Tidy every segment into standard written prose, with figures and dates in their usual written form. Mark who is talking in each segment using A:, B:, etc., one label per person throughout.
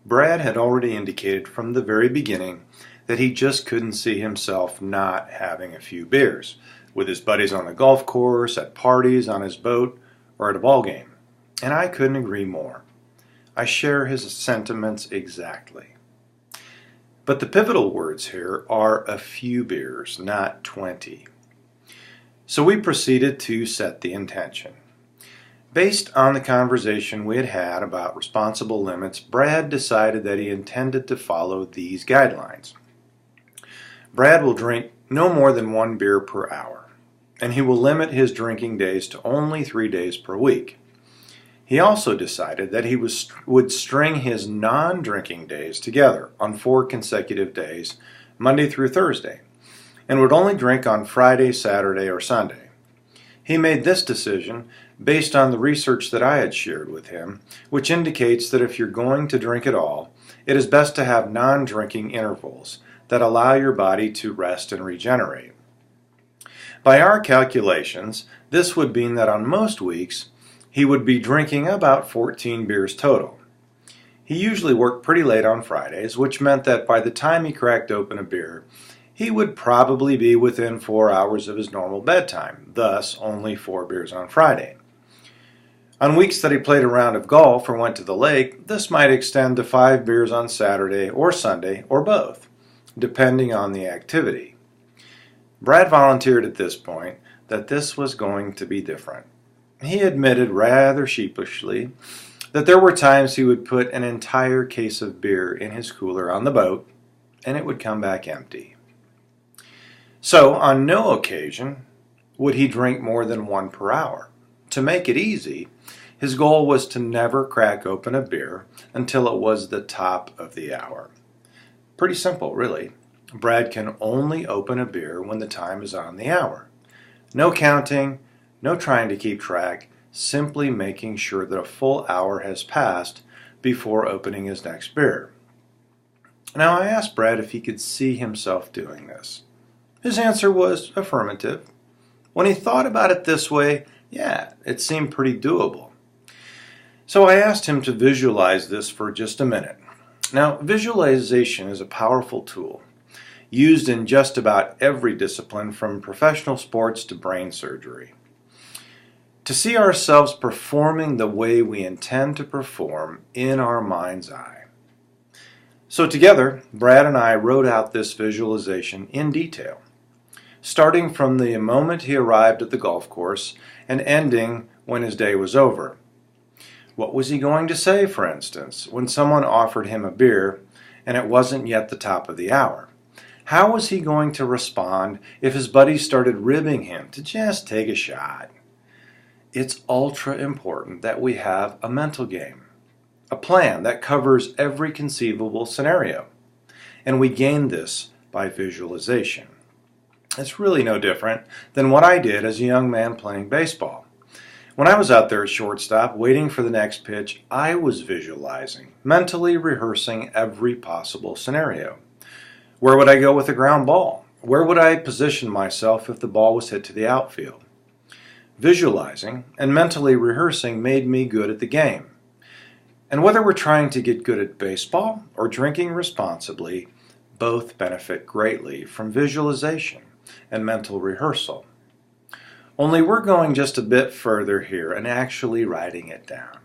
A: Brad had already indicated from the very beginning that he just couldn't see himself not having a few beers with his buddies on the golf course, at parties, on his boat, or at a ball game. And I couldn't agree more. I share his sentiments exactly. But the pivotal words here are a few beers, not 20. So we proceeded to set the intention. Based on the conversation we had had about responsible limits, Brad decided that he intended to follow these guidelines. Brad will drink no more than 1 beer per hour, and he will limit his drinking days to only 3 days per week. He also decided that he would string his non-drinking days together on 4 consecutive days, Monday through Thursday, and would only drink on Friday, Saturday, or Sunday. He made this decision based on the research that I had shared with him, which indicates that if you're going to drink at all, it is best to have non-drinking intervals that allow your body to rest and regenerate. By our calculations, this would mean that on most weeks, he would be drinking about 14 beers total. He usually worked pretty late on Fridays, which meant that by the time he cracked open a beer, he would probably be within 4 hours of his normal bedtime, thus only 4 beers on Friday. On weeks that he played a round of golf or went to the lake, this might extend to 5 beers on Saturday or Sunday or both, depending on the activity. Brad volunteered at this point that this was going to be different. He admitted rather sheepishly that there were times he would put an entire case of beer in his cooler on the boat and it would come back empty. So, on no occasion would he drink more than 1 per hour. To make it easy, his goal was to never crack open a beer until it was the top of the hour. Pretty simple, really. Brad can only open a beer when the time is on the hour. No counting, no trying to keep track, simply making sure that a full hour has passed before opening his next beer. Now, I asked Brad if he could see himself doing this. His answer was affirmative. When he thought about it this way, yeah, it seemed pretty doable. So I asked him to visualize this for just a minute. Now, visualization is a powerful tool, used in just about every discipline from professional sports to brain surgery. To see ourselves performing the way we intend to perform in our mind's eye. So together, Brad and I wrote out this visualization in detail, starting from the moment he arrived at the golf course and ending when his day was over. What was he going to say, for instance, when someone offered him a beer and it wasn't yet the top of the hour? How was he going to respond if his buddies started ribbing him to just take a shot? It's ultra important that we have a mental game, a plan that covers every conceivable scenario, and we gain this by visualization. It's really no different than what I did as a young man playing baseball. When I was out there at shortstop waiting for the next pitch, I was visualizing, mentally rehearsing every possible scenario. Where would I go with a ground ball? Where would I position myself if the ball was hit to the outfield? Visualizing and mentally rehearsing made me good at the game. And whether we're trying to get good at baseball or drinking responsibly, both benefit greatly from visualization and mental rehearsal. Only we're going just a bit further here and actually writing it down.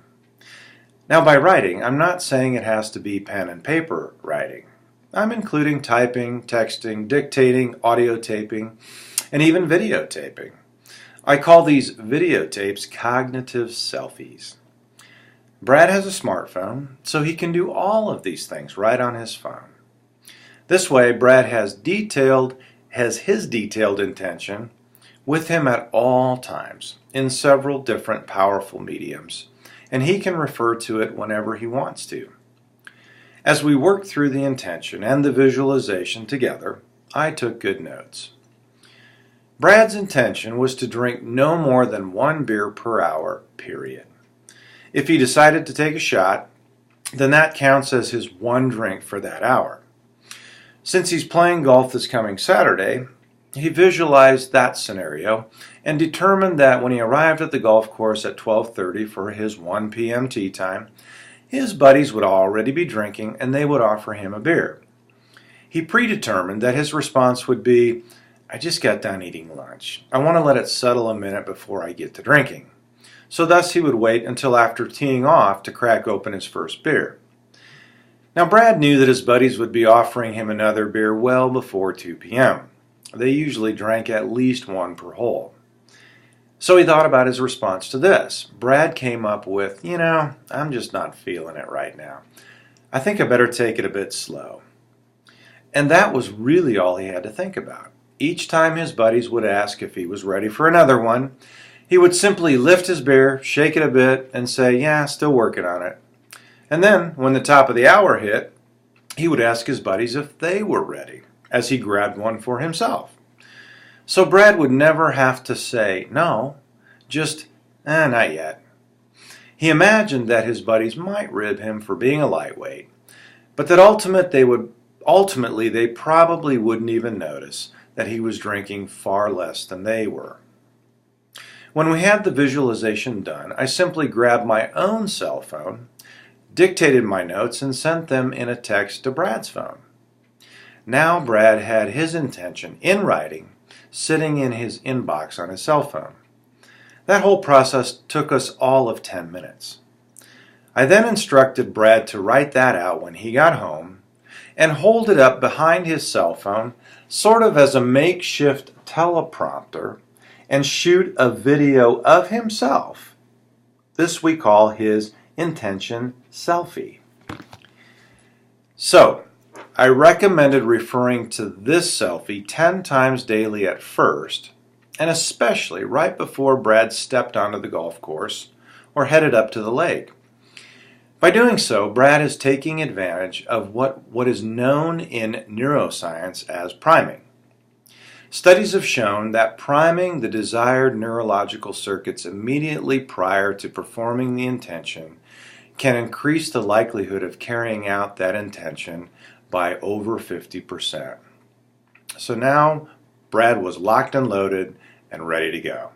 A: Now, by writing, I'm not saying it has to be pen and paper writing. I'm including typing, texting, dictating, audio taping, and even videotaping. I call these videotapes cognitive selfies. Brad has a smartphone, so he can do all of these things right on his phone. This way, Brad has his detailed intention with him at all times in several different powerful mediums, and he can refer to it whenever he wants to. As we worked through the intention and the visualization together, I took good notes. Brad's intention was to drink no more than 1 beer per hour, period. If he decided to take a shot, then that counts as his 1 drink for that hour. Since he's playing golf this coming Saturday, he visualized that scenario and determined that when he arrived at the golf course at 12:30 for his 1 p.m. tee time, his buddies would already be drinking and they would offer him a beer. He predetermined that his response would be, "I just got done eating lunch. I want to let it settle a minute before I get to drinking." So thus he would wait until after teeing off to crack open his first beer. Now Brad knew that his buddies would be offering him another beer well before 2 p.m. They usually drank at least one per hole. So he thought about his response to this. Brad came up with, "I'm just not feeling it right now. I think I better take it a bit slow." And that was really all he had to think about. Each time his buddies would ask if he was ready for another one, he would simply lift his beer, shake it a bit, and say, "Yeah, still working on it." And then, when the top of the hour hit, he would ask his buddies if they were ready, as he grabbed one for himself. So Brad would never have to say no, just, not yet. He imagined that his buddies might rib him for being a lightweight, but that ultimately they probably wouldn't even notice that he was drinking far less than they were. When we had the visualization done, I simply grabbed my own cell phone, dictated my notes, and sent them in a text to Brad's phone. Now Brad had his intention in writing, sitting in his inbox on his cell phone. That whole process took us all of 10 minutes. I then instructed Brad to write that out when he got home and hold it up behind his cell phone, sort of as a makeshift teleprompter, and shoot a video of himself. This we call his intention selfie. So, I recommended referring to this selfie 10 times daily at first, and especially right before Brad stepped onto the golf course or headed up to the lake. By doing so, Brad is taking advantage of what is known in neuroscience as priming. Studies have shown that priming the desired neurological circuits immediately prior to performing the intention can increase the likelihood of carrying out that intention by over 50%. So now Brad was locked and loaded and ready to go.